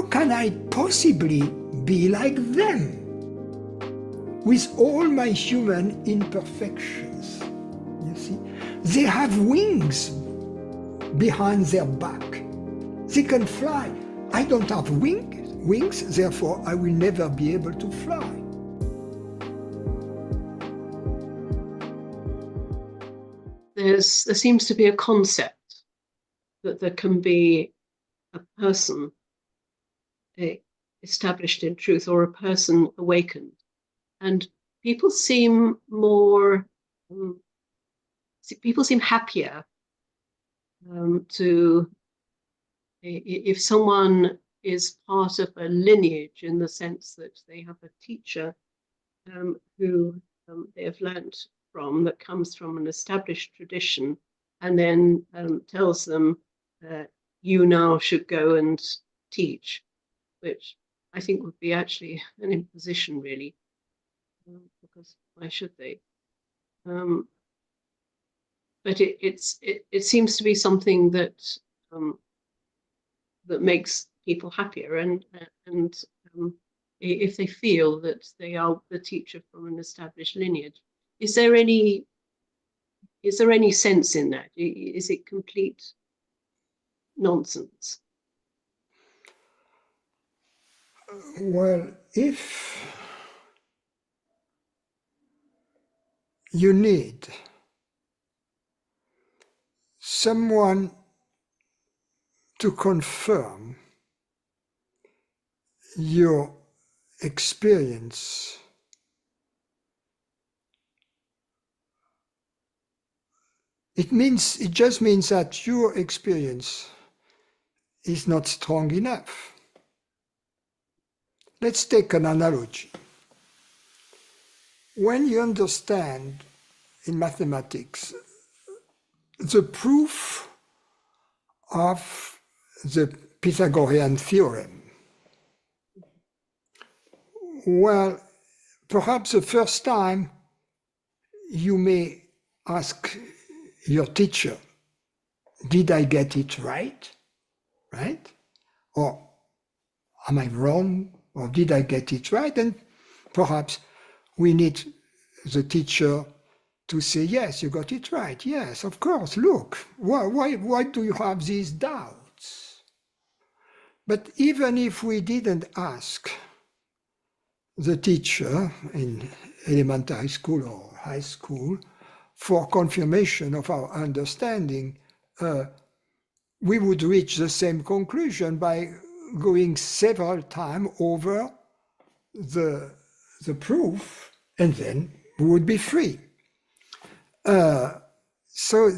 can I possibly be like them with all my human imperfections? You see, they have wings behind their back. They can fly. I don't have wings, therefore I will never be able to fly. There seems to be a concept that there can be a person established in truth, or a person awakened, and people seem more, people seem happier if someone is part of a lineage, in the sense that they have a teacher who they have learnt from, that comes from an established tradition, and then tells them, you now should go and teach, which I think would be actually an imposition, really, because why should they? But it seems to be something that that makes people happier, and if they feel that they are the teacher from an established lineage. Is there any sense in that? Is it complete nonsense? Well, if you need someone to confirm your experience, it just means that your experience is not strong enough. Let's take an analogy. When you understand in mathematics the proof of the Pythagorean theorem, well, perhaps the first time you may ask your teacher, did I get it right? Right? Or am I wrong? Or did I get it right? And perhaps we need the teacher to say, yes, you got it right. Yes, of course, look, why do you have these doubts? But even if we didn't ask the teacher in elementary school or high school for confirmation of our understanding, we would reach the same conclusion by going several times over the proof, and then we would be free. So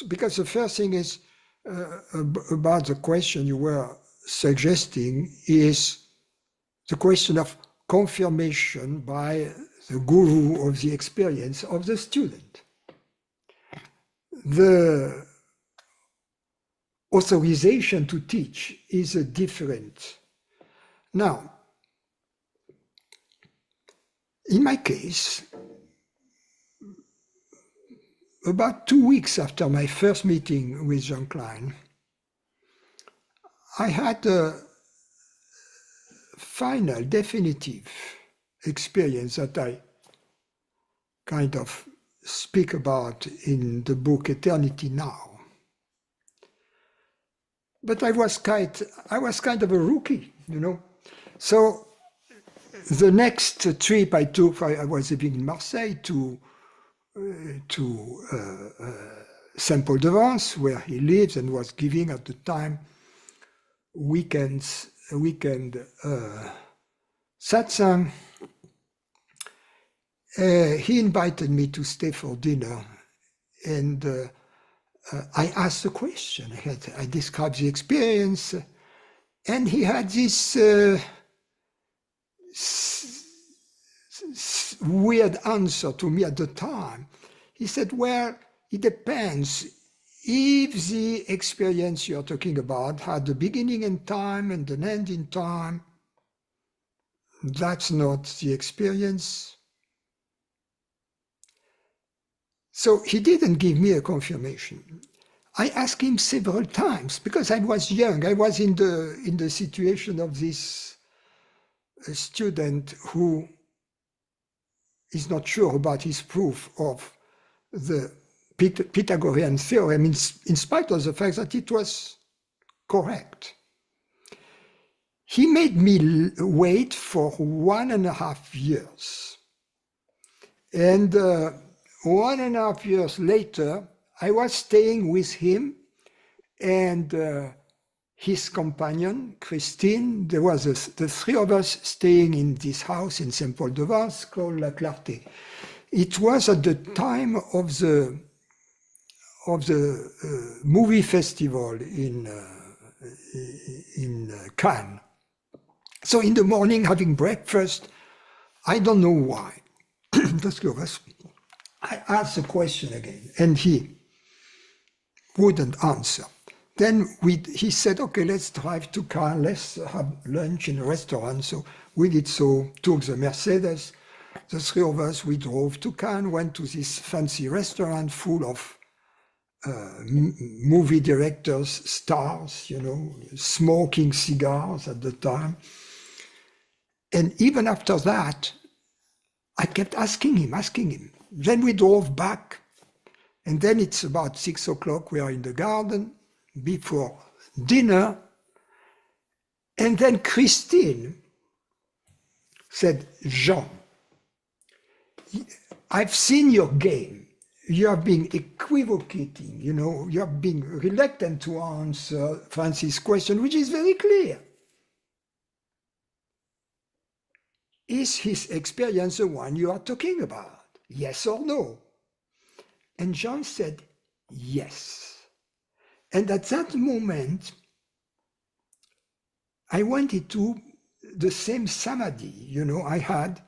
because the first thing is about the question you were suggesting is the question of confirmation by the guru of the experience of the student. The authorization to teach is a different. Now, in my case, about 2 weeks after my first meeting with Jean Klein, I had a final, definitive experience that I kind of speak about in the book Eternity Now. But I was kind of a rookie, you know. So the next trip I took, I was living in Marseille, to Saint-Paul-de-Vence, where he lives and was giving at the time weekend satsang. He invited me to stay for dinner, and I asked the question. I described the experience, and he had this weird answer to me at the time. He said, well, it depends. If the experience you're talking about had a beginning in time and an end in time, that's not the experience. So he didn't give me a confirmation. I asked him several times because I was young. I was in the situation of this student who is not sure about his proof of the Pythagorean theorem in spite of the fact that it was correct. He made me wait for 1.5 years. And 1.5 years later, I was staying with him and his companion, Christine. There was the three of us staying in this house in Saint-Paul-de-Vence called La Clarté. It was at the time of the movie festival in Cannes. So in the morning, having breakfast, I don't know why, the three of us, I asked the question again, and he wouldn't answer. Then he said, okay, let's drive to Cannes, let's have lunch in a restaurant. So we did so, took the Mercedes. The three of us, we drove to Cannes, went to this fancy restaurant full of movie directors, stars, you know, smoking cigars at the time. And even after that, I kept asking him. Then we drove back, and then it's about 6 o'clock, we are in the garden before dinner. And then Christine said, Jean, I've seen your game. You are being equivocating, you know, you are being reluctant to answer Francis' question, which is very clear. Is his experience the one you are talking about? Yes or no? And Jean said, yes. And at that moment, I went into the same samadhi, you know, I had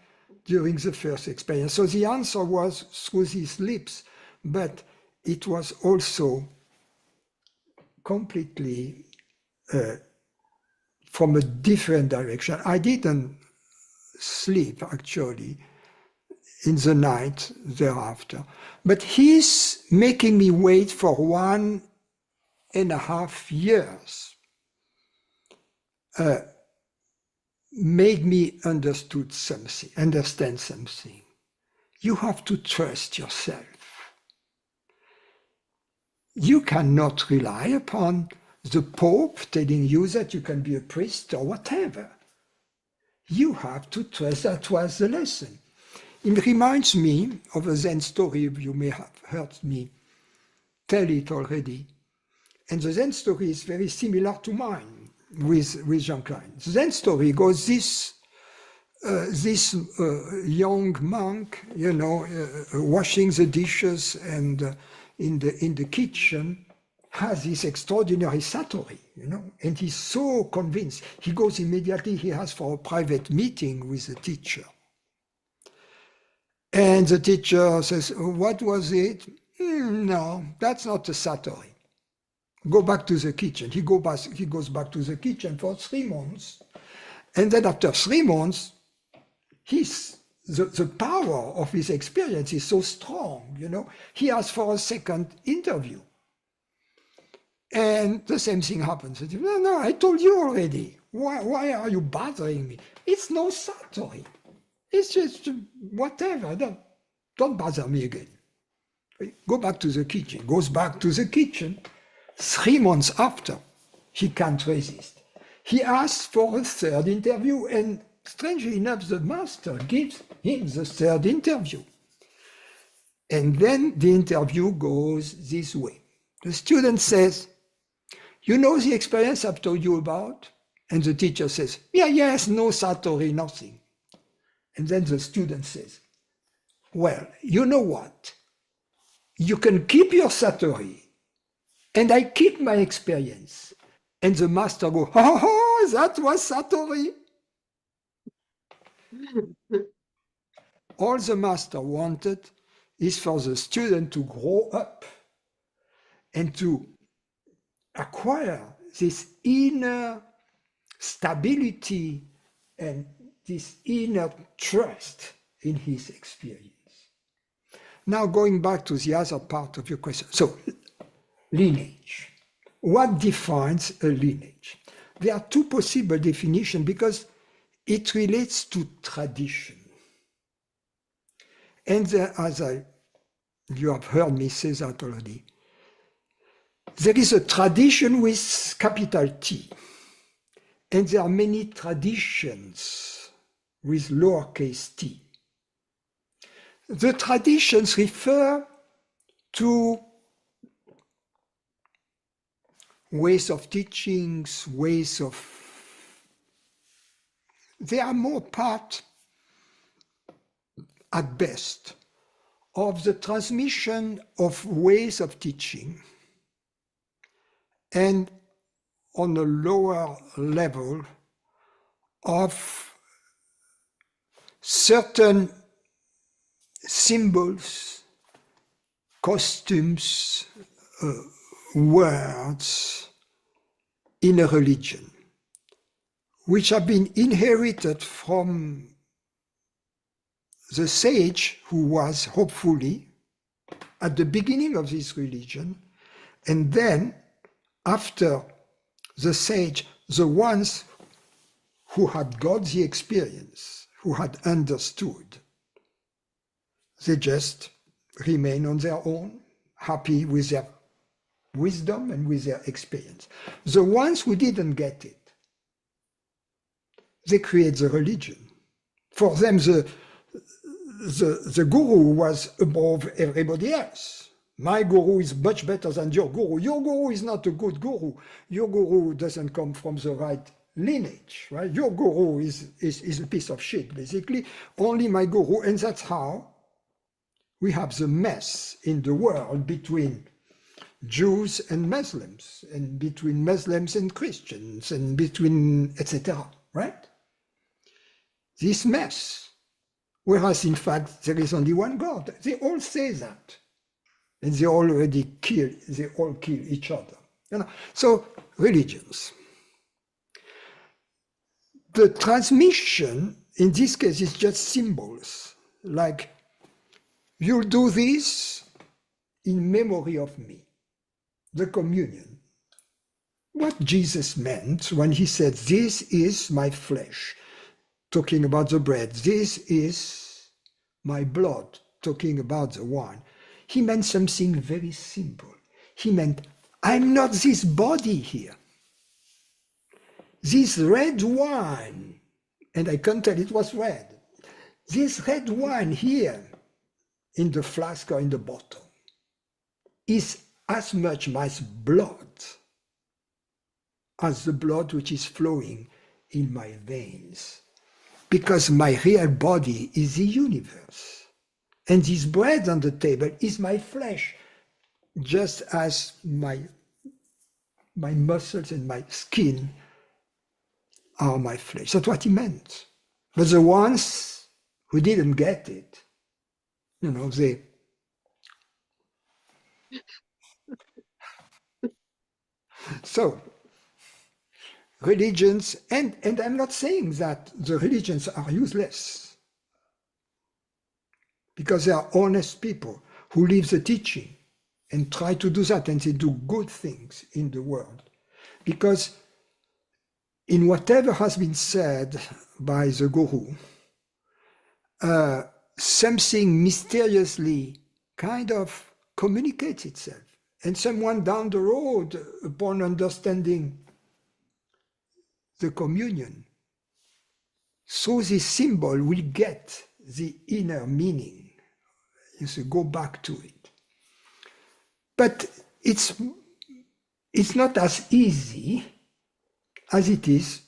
during the first experience. So the answer was through his lips, but it was also completely from a different direction. I didn't sleep, actually, in the night thereafter. But he's making me wait for 1.5 years. Made me understand something. You have to trust yourself. You cannot rely upon the Pope telling you that you can be a priest or whatever. You have to trust. That was the lesson. It reminds me of a Zen story. You may have heard me tell it already. And the Zen story is very similar to mine with Jean Klein. The Zen story goes this young monk, you know, washing the dishes and in the kitchen, has this extraordinary satori, you know, and he's so convinced. He goes immediately, he asks for a private meeting with the teacher. And the teacher says, what was it? No, that's not a satori. Go back to the kitchen. He goes back to the kitchen for 3 months. And then after 3 months, the power of his experience is so strong, you know. He asks for a second interview. And the same thing happens. No, I told you already. Why are you bothering me? It's no satori. It's just whatever. Don't bother me again. Go back to the kitchen. Goes back to the kitchen. 3 months after, he can't resist. He asks for a third interview, and strangely enough, the master gives him the third interview. And then the interview goes this way. The student says, you know the experience I've told you about? And the teacher says, yes, no satori, nothing. And then the student says, well, you know what? You can keep your satori, and I keep my experience. And the master goes, oh, that was satori. All the master wanted is for the student to grow up and to acquire this inner stability and this inner trust in his experience. Now going back to the other part of your question. So lineage. What defines a lineage? There are two possible definitions because it relates to tradition. And there, you have heard me say that already, there is a tradition with capital T, and there are many traditions with lowercase t. The traditions refer to ways of teachings, they are more part, at best, of the transmission of ways of teaching, and on a lower level of certain symbols, costumes, words in a religion, which have been inherited from the sage who was hopefully at the beginning of this religion, and then after the sage, the ones who had got the experience, who had understood, they just remain on their own, happy with their wisdom and with their experience. The ones who didn't get it, they create the religion. For them, the guru was above everybody else. My guru is much better than your guru. Your guru is not a good guru. Your guru doesn't come from the right lineage, right? Your guru is a piece of shit, basically. Only my guru, and that's how we have the mess in the world between Jews and Muslims, and between Muslims and Christians, and between etc., right? This mess. Whereas in fact there is only one God. They all say that. And they all kill each other. You know? So religions. The transmission in this case is just symbols, like you'll do this in memory of me. The communion. What Jesus meant when he said, "This is my flesh," talking about the bread, "This is my blood," talking about the wine. He meant something very simple. He meant, I'm not this body here. This red wine, and I can't tell it was red, this red wine here in the flask or in the bottle is as much my blood as the blood which is flowing in my veins. Because my real body is the universe. And this bread on the table is my flesh, just as my muscles and my skin are my flesh. That's what he meant. But the ones who didn't get it, you know, they... So, religions, and I'm not saying that the religions are useless, because they are honest people who live the teaching and try to do that, and they do good things in the world. Because in whatever has been said by the guru, something mysteriously kind of communicates itself. And someone down the road, upon understanding the communion, through this symbol will get the inner meaning. You should go back to it. But it's not as easy as it is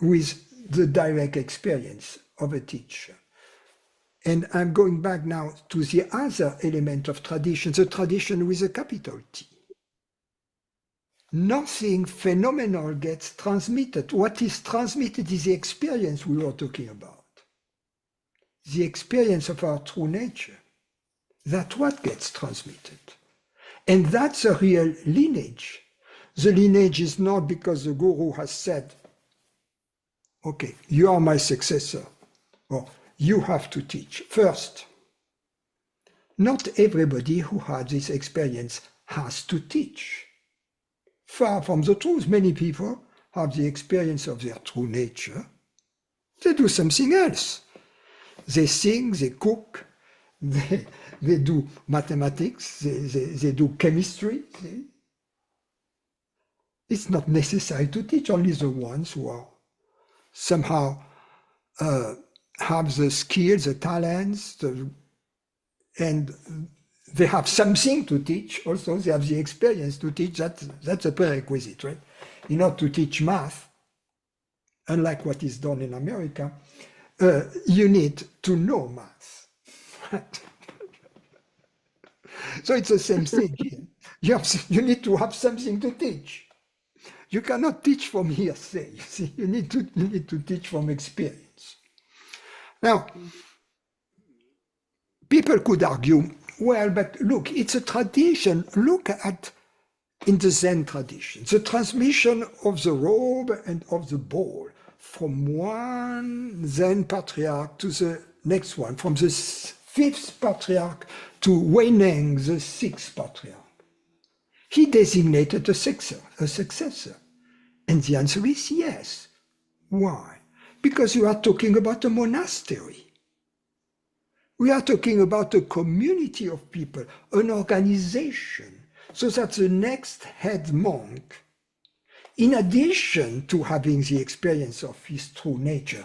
with the direct experience of a teacher. And I'm going back now to the other element of tradition, the tradition with a capital T. Nothing phenomenal gets transmitted. What is transmitted is the experience we were talking about. The experience of our true nature. That's what gets transmitted. And that's a real lineage. The lineage is not because the guru has said, okay, you are my successor, or you have to teach. First, not everybody who had this experience has to teach. Far from the truth, many people have the experience of their true nature. They do something else. They sing, they cook, they do mathematics, they do chemistry. It's not necessary to teach, only the ones who are somehow have the skills, the talents, and they have something to teach. Also, they have the experience to teach. That's a prerequisite, right? In order to teach math, unlike what is done in America, you need to know math. Right? So it's the same thing here. You need to have something to teach. You cannot teach from hearsay. You see, you need to teach from experience. Now, people could argue, well, but look, it's a tradition. Look at in the Zen tradition, the transmission of the robe and of the bowl from one Zen patriarch to the next one, from the fifth patriarch to Weineng, the sixth patriarch. He designated a successor. And the answer is yes. Why? Because you are talking about a monastery. We are talking about a community of people, an organization, so that the next head monk, in addition to having the experience of his true nature,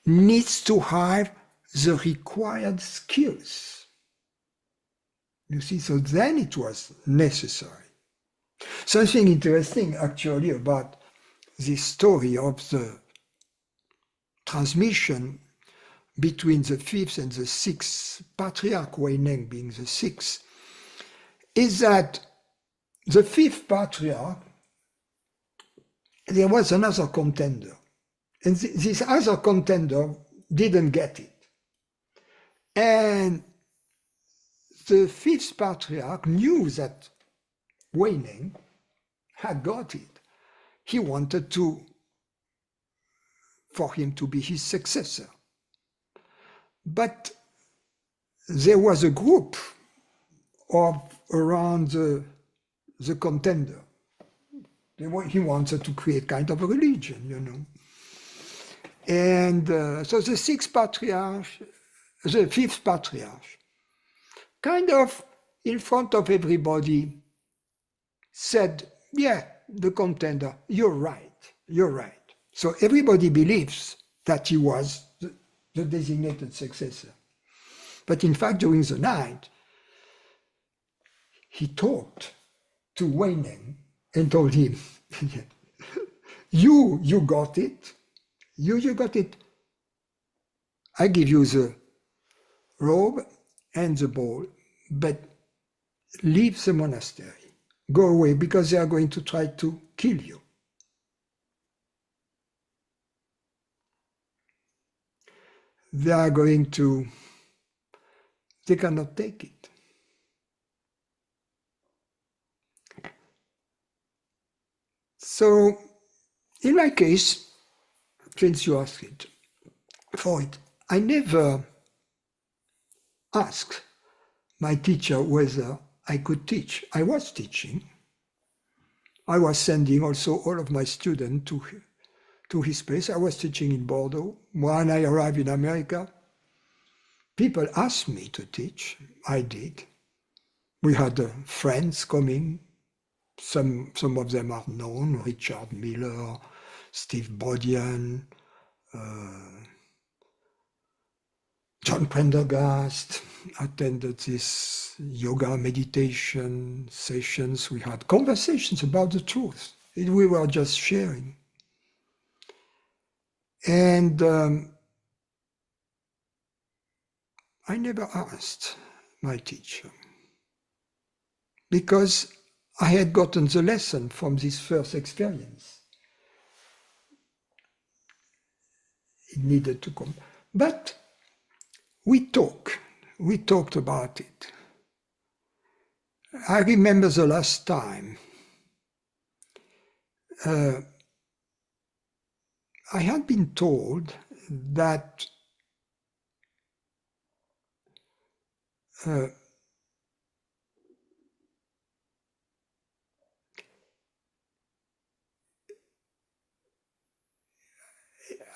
needs to have the required skills. You see, so then it was necessary. Something interesting actually about this story of the transmission between the fifth and the sixth patriarch, Weineng being the sixth, is that the fifth patriarch, there was another contender. And this other contender didn't get it. And the fifth patriarch knew that Weineng had got it. He wanted for him to be his successor. But there was a group around the contender. He wanted to create kind of a religion, you know. And so the fifth patriarch, kind of in front of everybody, said, yeah, the contender, you're right. So everybody believes that he was the designated successor. But in fact, during the night, he talked to Weineng and told him, you got it. You got it. I give you the robe and the bowl, but leave the monastery. Go away, because they are going to try to kill you. They cannot take it. So, in my case, since you asked it, I never asked my teacher whether I could teach. I was teaching. I was sending also all of my students to his place. I was teaching in Bordeaux. When I arrived in America, people asked me to teach. I did. We had friends coming. Some of them are known: Richard Miller, Steve Bodian, John Prendergast attended these yoga meditation sessions. We had conversations about the truth. We were just sharing. And I never asked my teacher, because I had gotten the lesson from this first experience. It needed to come. But we talked about it. I remember the last time I had been told that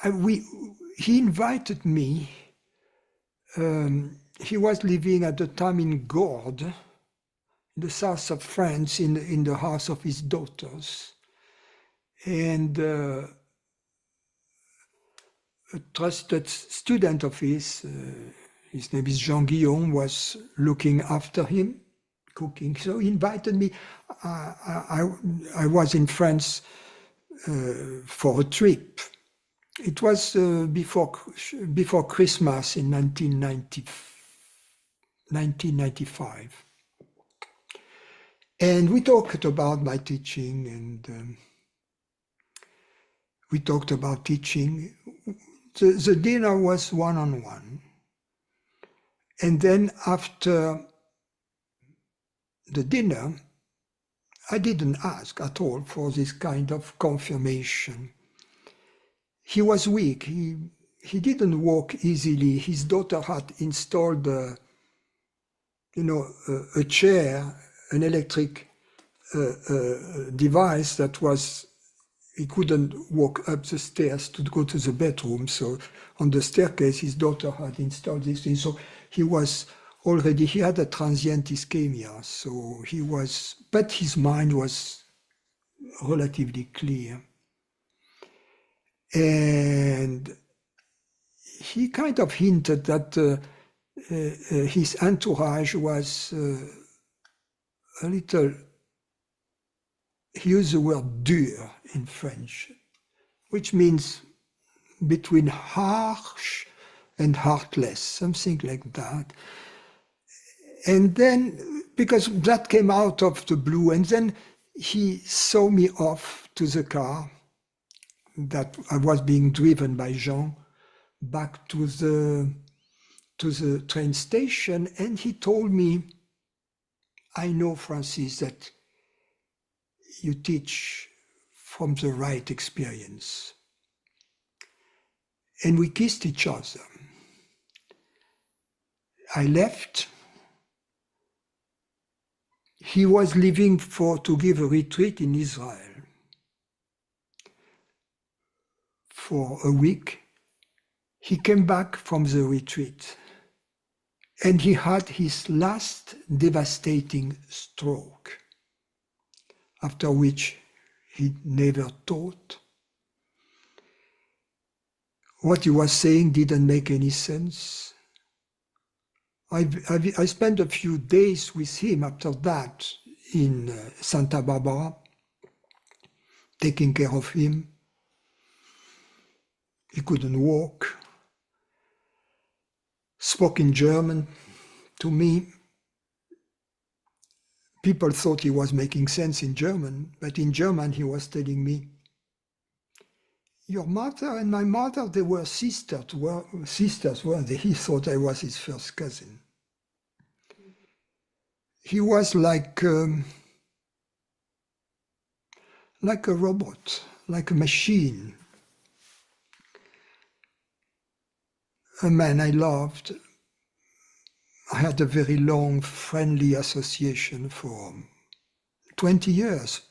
he invited me. He was living at the time in Gordes, in the south of France, in the house of his daughters. And a trusted student of his name is Jean-Guillaume, was looking after him, cooking. So he invited me. I was in France for a trip. It was before Christmas in 1995. And we talked about my teaching, and we talked about teaching. The dinner was one-on-one. And then after the dinner, I didn't ask at all for this kind of confirmation. He was weak. He didn't walk easily. His daughter had installed a chair, an electric device that was, he couldn't walk up the stairs to go to the bedroom. So on the staircase, his daughter had installed this thing. So he had a transient ischemia. So but his mind was relatively clear. And he kind of hinted that his entourage was a little, he used the word dur in French, which means between harsh and heartless, something like that. And then, because that came out of the blue, and then he saw me off to the car that I was being driven by Jean back to the train station, and he told me, I know, Francis, that you teach from the right experience. And we kissed each other. I left. He was leaving to give a retreat in Israel for a week. He came back from the retreat and he had his last devastating stroke, after which he never taught. What he was saying didn't make any sense. I spent a few days with him after that in Santa Barbara, taking care of him. He couldn't walk, spoke in German to me. People thought he was making sense in German, but in German he was telling me, your mother and my mother, they were sisters, weren't they? He thought I was his first cousin. He was like a robot, like a machine. A man I loved. I had a very long, friendly association for 20 years.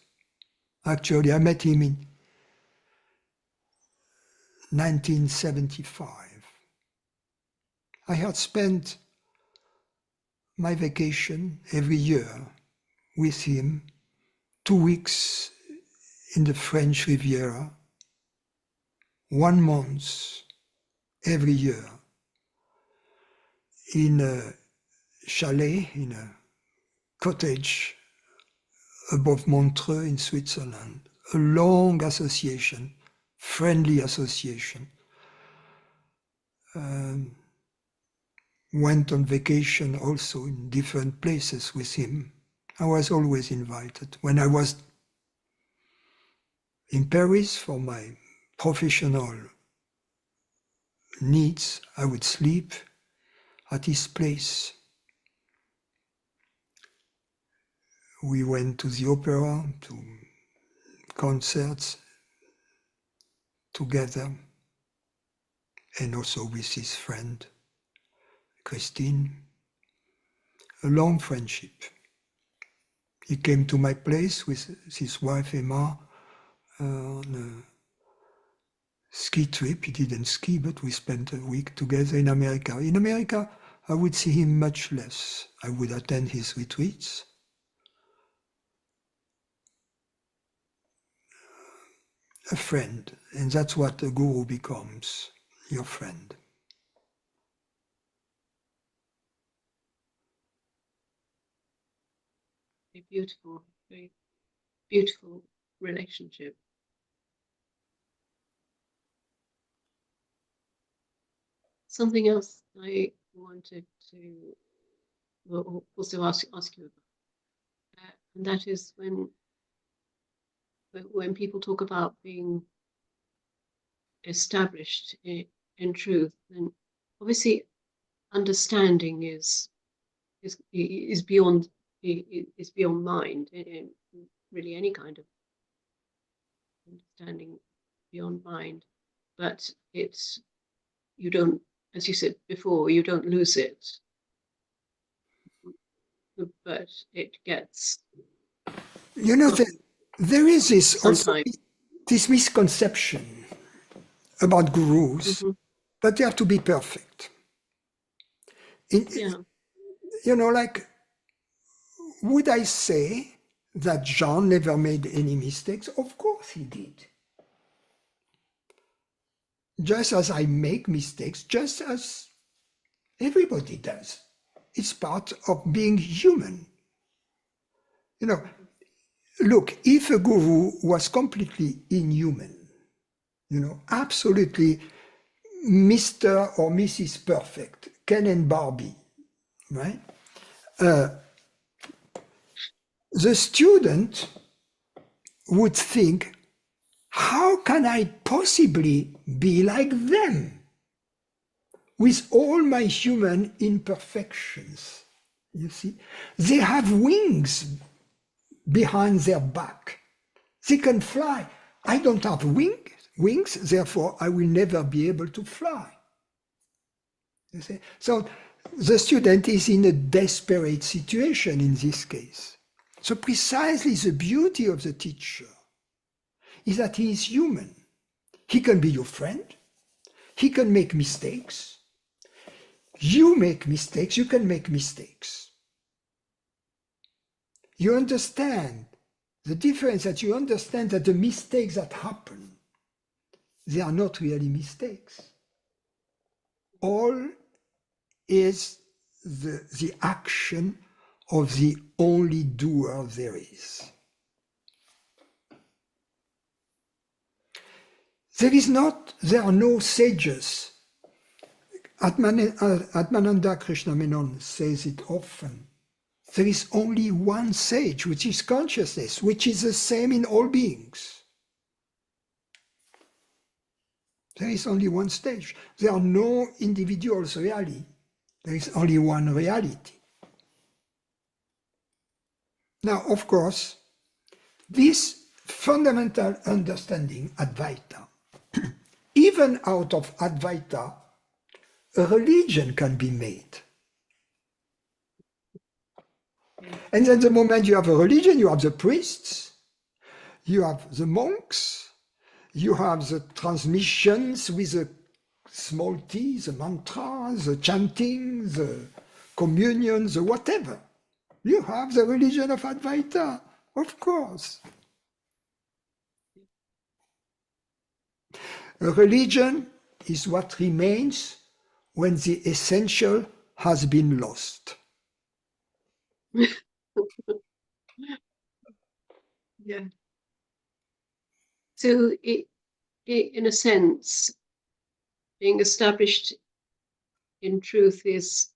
Actually, I met him in 1975. I had spent my vacation every year with him, 2 weeks in the French Riviera, 1 month every year in a chalet, in a cottage above Montreux in Switzerland. A long association, friendly association. Went on vacation also in different places with him. I was always invited. When I was in Paris for my professional needs, I would sleep at his place. We went to the opera, to concerts together, and also with his friend, Christine. A long friendship. He came to my place with his wife, Emma, on ski trip. He didn't ski, but we spent a week together in America. In America, I would see him much less. I would attend his retreats. A friend, and that's what a guru becomes, your friend. A beautiful, very beautiful relationship. Something else I wanted to also ask you about, and that is when people talk about being established in truth, then obviously understanding is beyond mind, in really any kind of understanding beyond mind, but you don't, as you said before, you don't lose it, but it gets, you know, there is this also sometimes this misconception about gurus that they have to be perfect. yeah. You know, like, would I say that John never made any mistakes? Of course he did. Just as I make mistakes, just as everybody does. It's part of being human. You know, look, if a guru was completely inhuman, you know, absolutely Mr. or Mrs. Perfect, Ken and Barbie, right? The student would think, how can I possibly be like them with all my human imperfections? You see, they have wings behind their back. They can fly. I don't have wings, therefore I will never be able to fly. You see? So the student is in a desperate situation in this case. So precisely the beauty of the teacher is that he is human. He can be your friend. He can make mistakes. You make mistakes, you can make mistakes. You understand the difference, that you understand that the mistakes that happen, they are not really mistakes. All is the action of the only doer there is. There are no sages. Atmananda Krishna Menon says it often. There is only one sage, which is consciousness, which is the same in all beings. There is only one stage. There are no individuals really. There is only one reality. Now, of course, this fundamental understanding, Advaita, even out of Advaita, a religion can be made. And then the moment you have a religion, you have the priests, you have the monks, you have the transmissions with the small t, the mantra, the chanting, the communion, the whatever. You have the religion of Advaita, of course. A religion is what remains when the essential has been lost. Yeah. So in a sense, being established in truth is,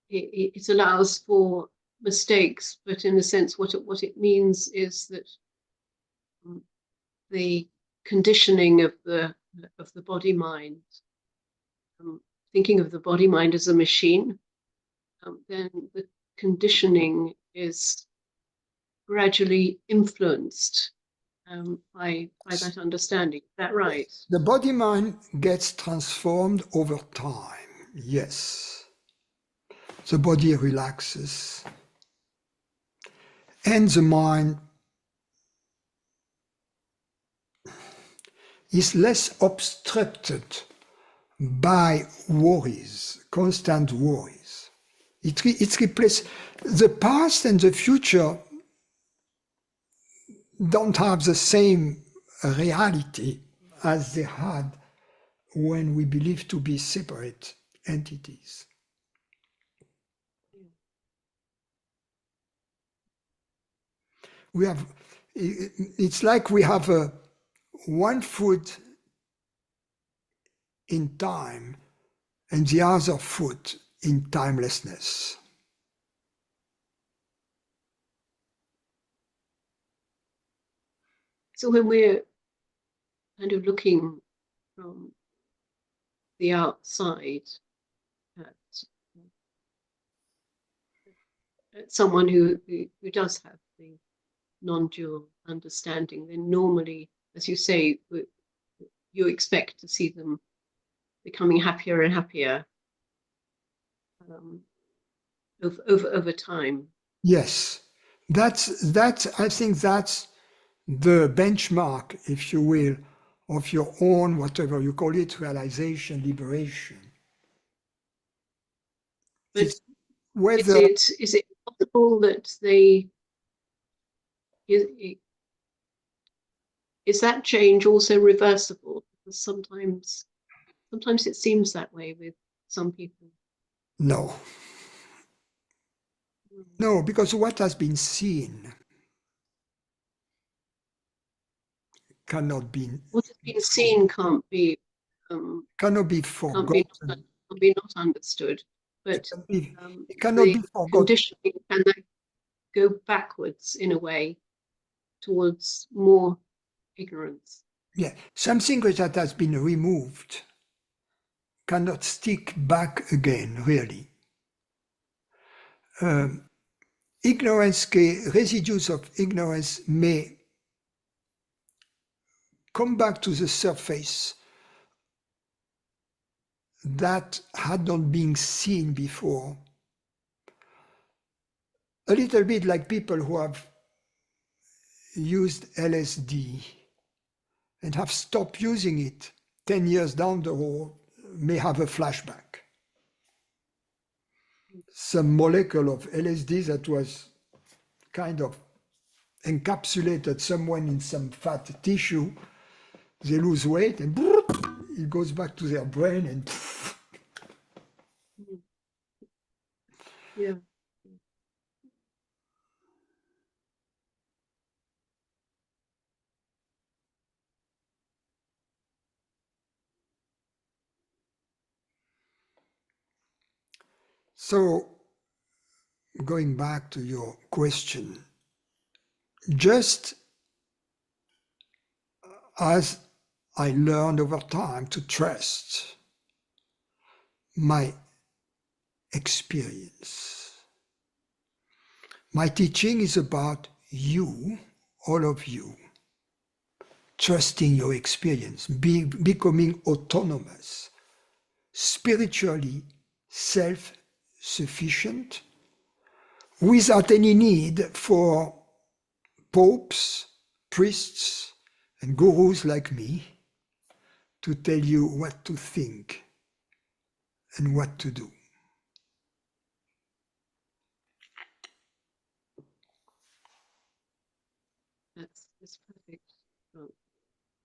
it allows for mistakes, but in a sense, what it means is that the conditioning of the body mind, thinking of the body mind as a machine, then the conditioning is gradually influenced by that understanding. Is that right? The body mind gets transformed over time, yes. The body relaxes, and the mind is less obstructed by worries, constant worries. It's replaced. The past and the future don't have the same reality as they had when we believed to be separate entities. We have, it's like we have one foot in time and the other foot in timelessness. So when we're kind of looking from the outside at someone who does have the non-dual understanding, then normally, as you say, you expect to see them becoming happier and happier over time. Yes, that's. I think that's the benchmark, if you will, of your own, whatever you call it, realization, liberation. But it's whether is it possible that they is that change also reversible? Because sometimes it seems that way with some people. no. No, because what has been seen cannot be What has been seen can't be forgotten. Can't be not understood. But it cannot be forgotten. Conditioning, can that go backwards in a way towards more ignorance? Yeah, something that has been removed cannot stick back again, really. Ignorance, residues of ignorance may come back to the surface that had not been seen before. A little bit like people who have used LSD and have stopped using it 10 years down the road may have a flashback. Some molecule of LSD that was kind of encapsulated somewhere in some fat tissue, they lose weight and it goes back to their brain and Yeah. So, going back to your question, just as I learned over time to trust my experience, my teaching is about you, all of you, trusting your experience, becoming autonomous, spiritually self-sufficient, without any need for popes, priests, and gurus like me to tell you what to think and what to do. That's perfect. Well,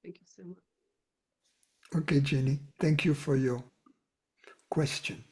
thank you so much. Okay, Jenny, thank you for your question.